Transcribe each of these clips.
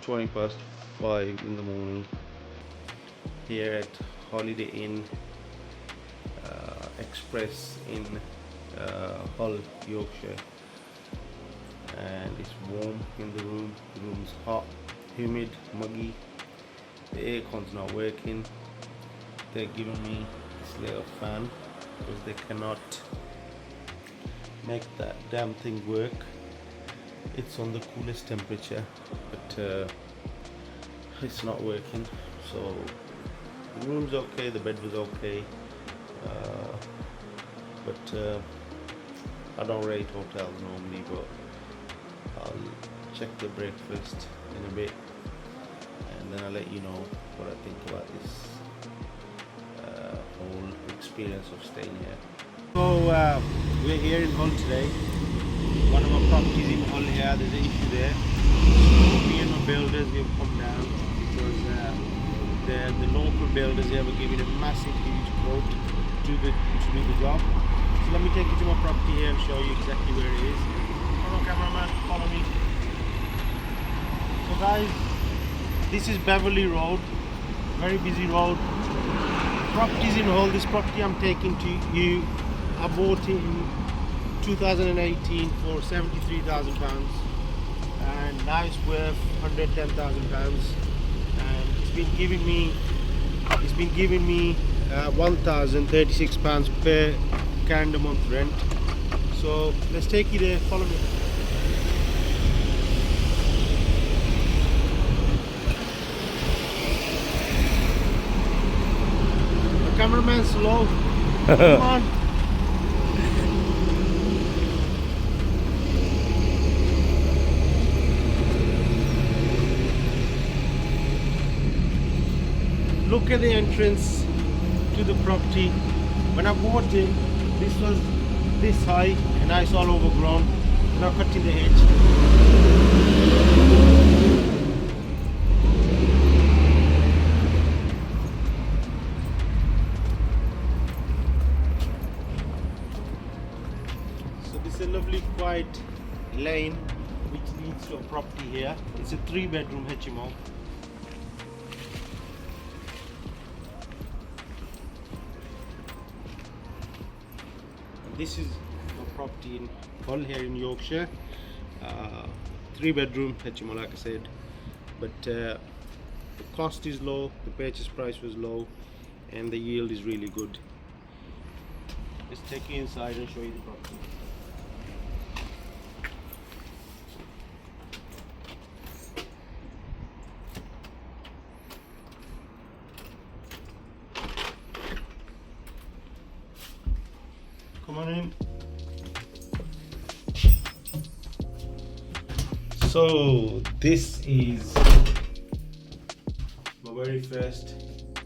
(20 past 5) in the morning here at Holiday Inn Express in Hull, Yorkshire, and it's warm in the room. The room's hot, humid, muggy. The aircon's not working. They're giving me this little fan because they cannot make that damn thing work. It's on the coolest temperature, but it's not working. So the room's okay, the bed was okay, but I don't rate hotels normally, but I'll check the breakfast in a bit and then I'll let you know what I think about this whole experience of staying here. So we're here in Hull today. One of our properties in Hull here, there's an issue there. So me and my builders, we have come down because the local builders here were giving a massive huge quote to do the job. So let me take you to my property here and show you exactly where it is. Come on, cameraman, follow me. So guys, this is Beverly Road, very busy road. Properties in Hull. This property I'm taking to you, I bought it in 2018 for £73,000, and now it's worth £110,000, and it's been giving me £1,036 per calendar month rent. So let's take you there, follow me. The cameraman's slow. Come on. Look at the entrance to the property. When I bought it, this was this high and now it's all overgrown. Now cutting the hedge. So this is a lovely quiet lane which leads to a property here. It's a 3-bedroom HMO. This is a property in Hull here in Yorkshire, 3-bedroom HMO, like I said, but the cost is low, the purchase price was low, and the yield is really good. Let's take you inside and show you the property. Come on in. So this is my very first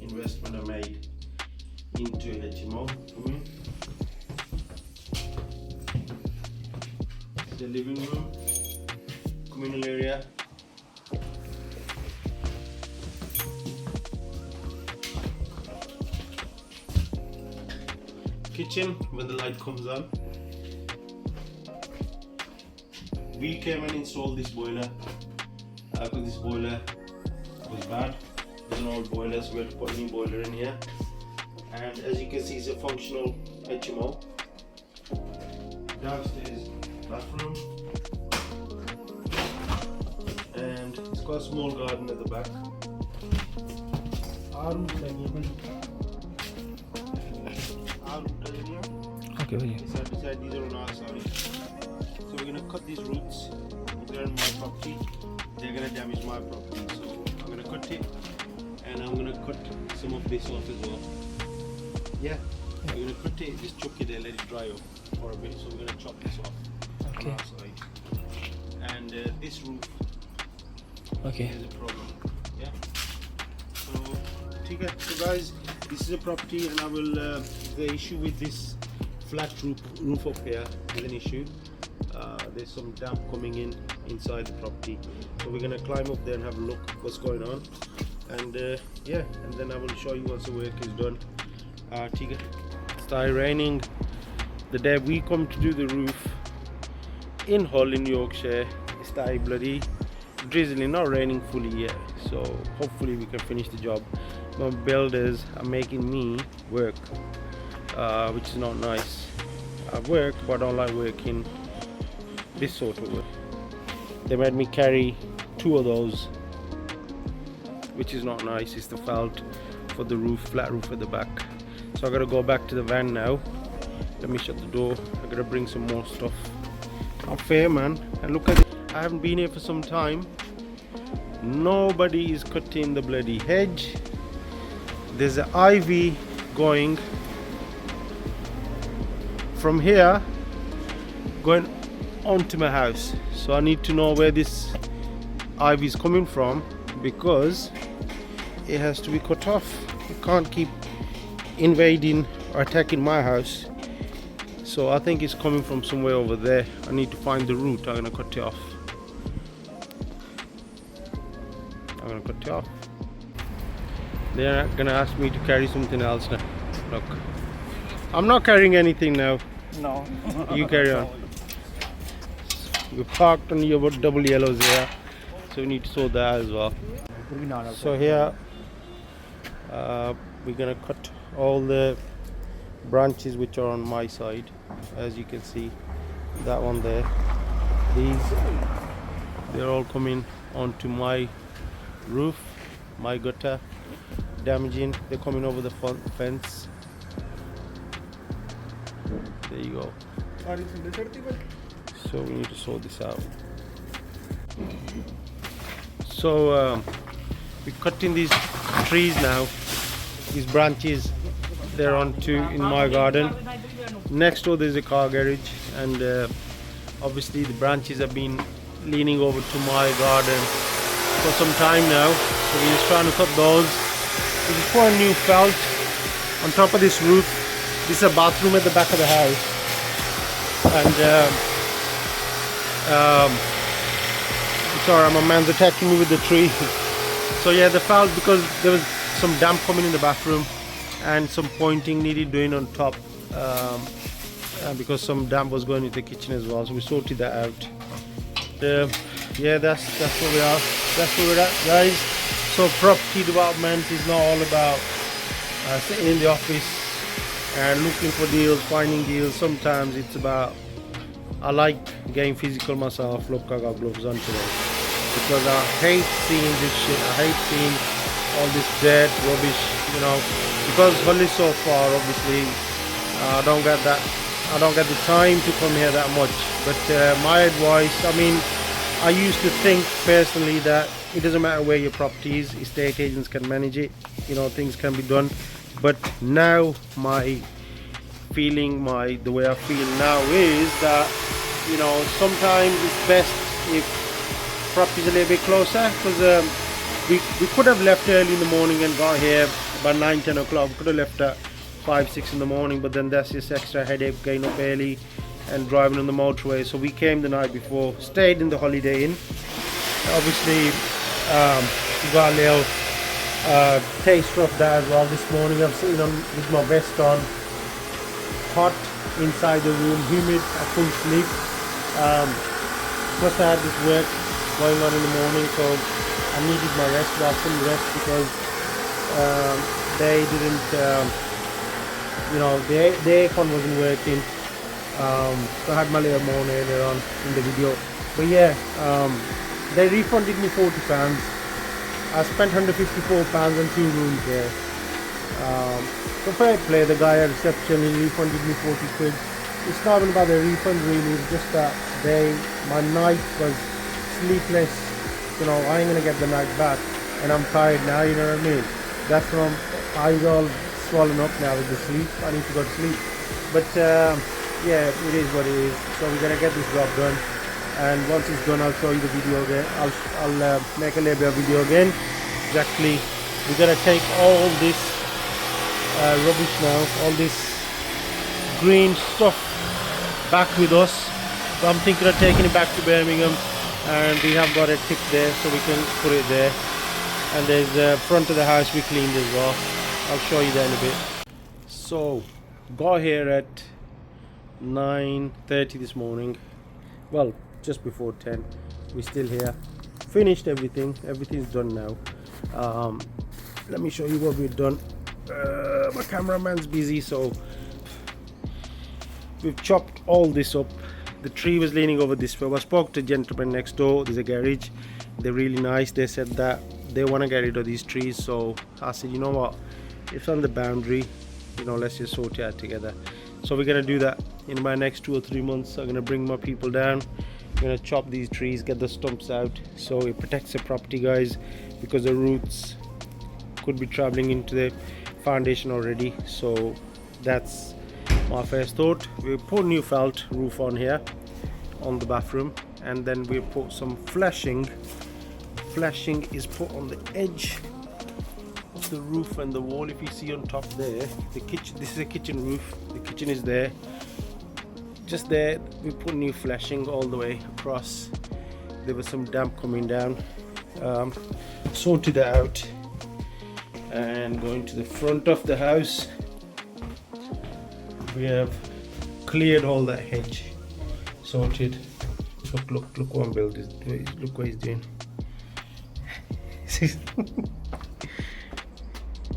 investment I made into HMO. Come in. The living room, communal area. Kitchen when the light comes on. We came and installed this boiler because this boiler was bad. It's an old boiler, so we had to put a new boiler in here. And as you can see, it's a functional HMO. Downstairs bathroom, and it's got a small garden at the back. Okay, yeah. Beside these are on our side. So we're gonna cut these roots. They're on my property. They're gonna damage my property. So I'm gonna cut it, and I'm gonna cut some of this off as well. Yeah. We're gonna cut it, just chuck it there, let it dry up for a bit. So we're gonna chop this off Okay. on our side. And this roof Okay. is a problem. Yeah. So guys, this is a property, and I will. The issue with this flat roof up here is an issue. There's some damp coming inside the property, so we're gonna climb up there and have a look what's going on, and yeah, and then I will show you once the work is done. It started raining the day we come to do the roof in Hull in Yorkshire. It started bloody drizzling, not raining fully yet, so hopefully we can finish the job. My builders are making me work, which is not nice. I work, but I don't like working this sort of work. They made me carry 2 of those, which is not nice. It's the felt for the roof, flat roof at the back. So I gotta go back to the van now. Let me shut the door. I gotta bring some more stuff. Not fair, man. And look at it. I haven't been here for some time. Nobody is cutting the bloody hedge. There's an ivy going from here going onto my house. So I need to know where this ivy is coming from, because it has to be cut off. It can't keep invading or attacking my house. So I think it's coming from somewhere over there. I need to find the root. I'm gonna cut it off. They're gonna ask me to carry something else now. Look, I'm not carrying anything now. No. You carry on. We parked on your double yellows here, so we need to sort that as well. So here we're gonna cut all the branches which are on my side. As you can see, that one there, they're all coming onto my roof, my gutter, damaging. They're coming over the fence. There you go. So we need to sort this out. So we're cutting these trees now, these branches. They're onto in my garden. Next door there's a car garage, and obviously the branches have been leaning over to my garden for some time now. So we're just trying to cut those. We just put a new felt on top of this roof. This is a bathroom at the back of the house, and sorry, my man's attacking me with the tree. So yeah, the felt, because there was some damp coming in the bathroom and some pointing needed doing on top, because some damp was going into the kitchen as well. So we sorted that out. Yeah, that's where we are. That's where we're at, guys. So property development is not all about sitting in the office and looking for deals, finding deals. Sometimes it's about, I like getting physical myself. Look, I got gloves on today, because I hate seeing this shit. I hate seeing all this dirt, rubbish, you know, because Hull is so far. Obviously I don't get the time to come here that much. But my advice, I mean, I used to think personally that it doesn't matter where your property is, estate agents can manage it, you know, things can be done. But now my feeling, the way I feel now is that, you know, sometimes it's best if property's a little bit closer, because we could have left early in the morning and got here about 9-10 o'clock. We could have left at 5-6 in the morning, but then that's just extra headache getting up early and driving on the motorway. So we came the night before, stayed in the Holiday Inn. Obviously we got a little taster of that as well this morning. I'm sitting on with my vest on, hot inside the room, humid, I couldn't sleep. Plus I had this work going on in the morning, so I needed my rest, but I couldn't rest because they didn't, you know, the aircon wasn't working. So I had my little moan earlier on in the video. But yeah, they refunded me £40. I spent £154 on 2 rooms there. So fair play, the guy at reception, he refunded me 40 quid. It's not even about the refund really, it's just that my night was sleepless. You know, I ain't gonna get the night back, and I'm tired now, you know what I mean? That's why my eyes all swollen up now with the sleep. I need to go to sleep. But yeah, it is what it is. So we're gonna get this job done, and once it's done I'll show you the video again. I'll make a little bit of video again. Exactly, we're gonna take all this rubbish now, all this green stuff back with us. So I'm thinking of taking it back to Birmingham, and we have got a tick there so we can put it there. And there's the front of the house we cleaned as well. I'll show you that in a bit. So got here at 9:30 this morning, well just before 10. We're still here finished everything. Everything's done now. Let me show you what we've done. My cameraman's busy, so we've chopped all this up. The tree was leaning over this way. I spoke to a gentleman next door. There's a garage. They're really nice. They said that they want to get rid of these trees, so I said, you know what, it's on the boundary, you know, let's just sort it out together. So we're gonna do that in my next 2 or 3 months. I'm gonna bring my people down. I'm gonna chop these trees, get the stumps out, so it protects the property, guys, because the roots could be traveling into the foundation already. So that's my first thought. We put new felt roof on here on the bathroom, and then we put some flashing is put on the edge of the roof and the wall. If you see on top there, the kitchen, this is a kitchen roof, the kitchen is there, just there. We put new flashing all the way across. There was some damp coming down. Sorted that out, and going to the front of the house, we have cleared all that hedge, sorted. Look what I'm building. Look what he's doing.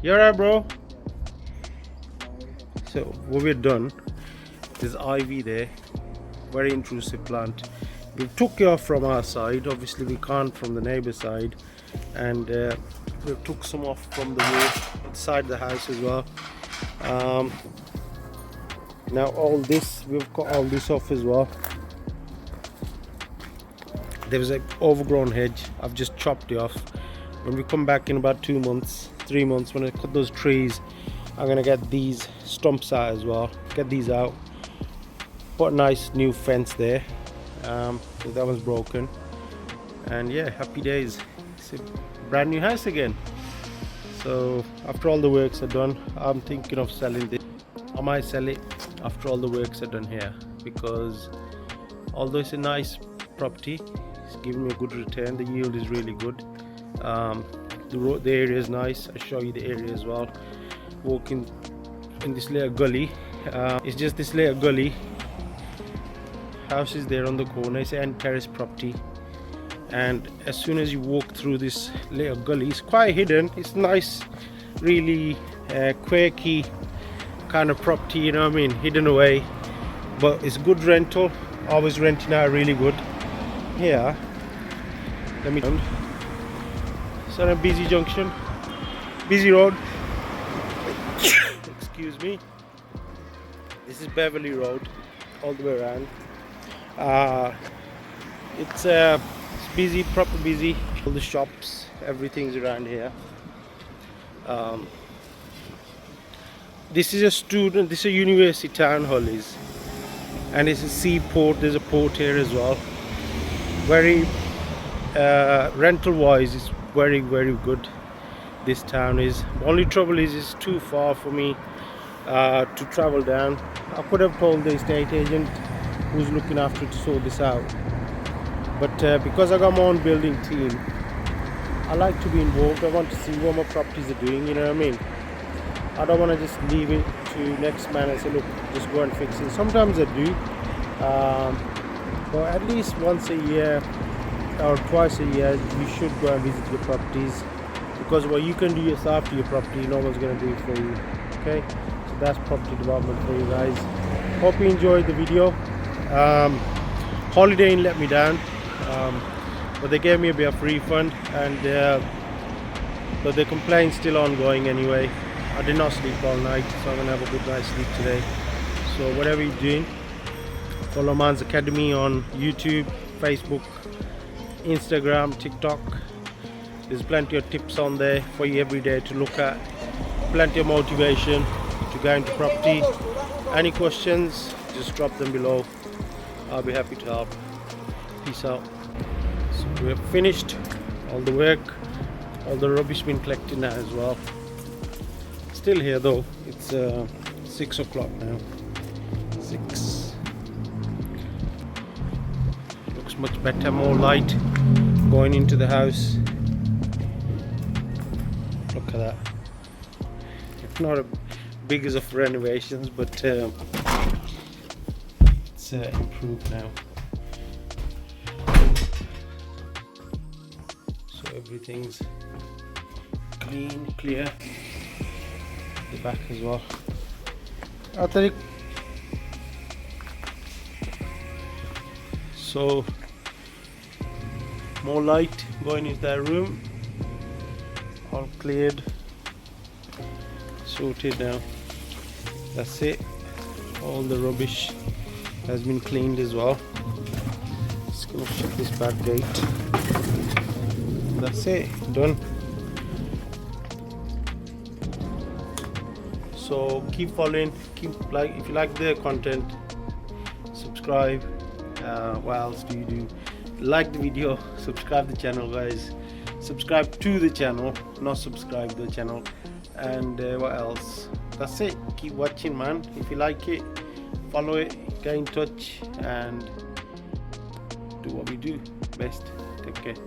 You alright, bro? So what we've done, there's ivy there, very intrusive plant. We took it off from our side, obviously we can't from the neighbor side, and we took some off from the wall inside the house as well. Now all this, we've got all this off as well. There was an overgrown hedge. I've just chopped it off. When we come back in about 2 months, 3 months, when I cut those trees, I'm gonna get these stumps out as well, get these out, put a nice new fence there. So that was broken, and yeah, happy days. It's a brand new house again. So after all the works are done, I'm thinking of selling this. I might sell it after all the works are done here, because although it's a nice property, it's giving me a good return. The yield is really good. The area is nice. I'll show you the area as well. Walking in this little gully, it's just this little gully. House is there on the corner. It's an end terrace property, and as soon as you walk through this little gully, it's quite hidden. It's nice, really quirky kind of property, you know what I mean, hidden away, but it's good rental. Always renting out really good. Here, let me. It's on a busy junction, busy road. Excuse me. This is Beverly Road, all the way around. It's busy, proper busy. All the shops, everything's around here. This is a university town hall is, and it's a seaport. There's a port here as well. Very rental wise, it's very good. This town is. Only trouble is it's too far for me to travel down. I could have told the estate agent who's looking after to sort this out, but because I got my own building team, I like to be involved. I want to see what my properties are doing, you know what I mean. I don't want to just leave it to next man and say, look, just go and fix it. Sometimes I do, but at least once a year or twice a year you should go and visit your properties, because what you can do yourself to your property, no one's going to do it for you. Okay, so that's property development for you guys. Hope you enjoyed the video. Holiday Inn let me down, but they gave me a bit of refund, and but the complaint's still ongoing anyway. I did not sleep all night, so I'm gonna have a good night's sleep today. So whatever you're doing, follow Mann's Academy on YouTube, Facebook, Instagram, TikTok. There's plenty of tips on there for you every day to look at. Plenty of motivation to go into property. Any questions, just drop them below. I'll be happy to help. Peace out. So we have finished all the work. All the rubbish been collected now as well. Still here though. It's 6 o'clock now. 6. Looks much better, more light going into the house. Look at that. It's not as big as of renovations, but it's improved now. So everything's clean, clear. The back as well. Tariq. So more light going into that room. All cleared, sorted now. That's it. All the rubbish has been cleaned as well. Just gonna shut this back gate. That's it, done. So keep following, keep like, if you like the content, subscribe. What else do you do? Like the video, subscribe the channel, guys. Subscribe to the channel, not subscribe to the channel. And what else? That's it. Keep watching, man. If you like it, follow it, get in touch, and do what we do best. Take care.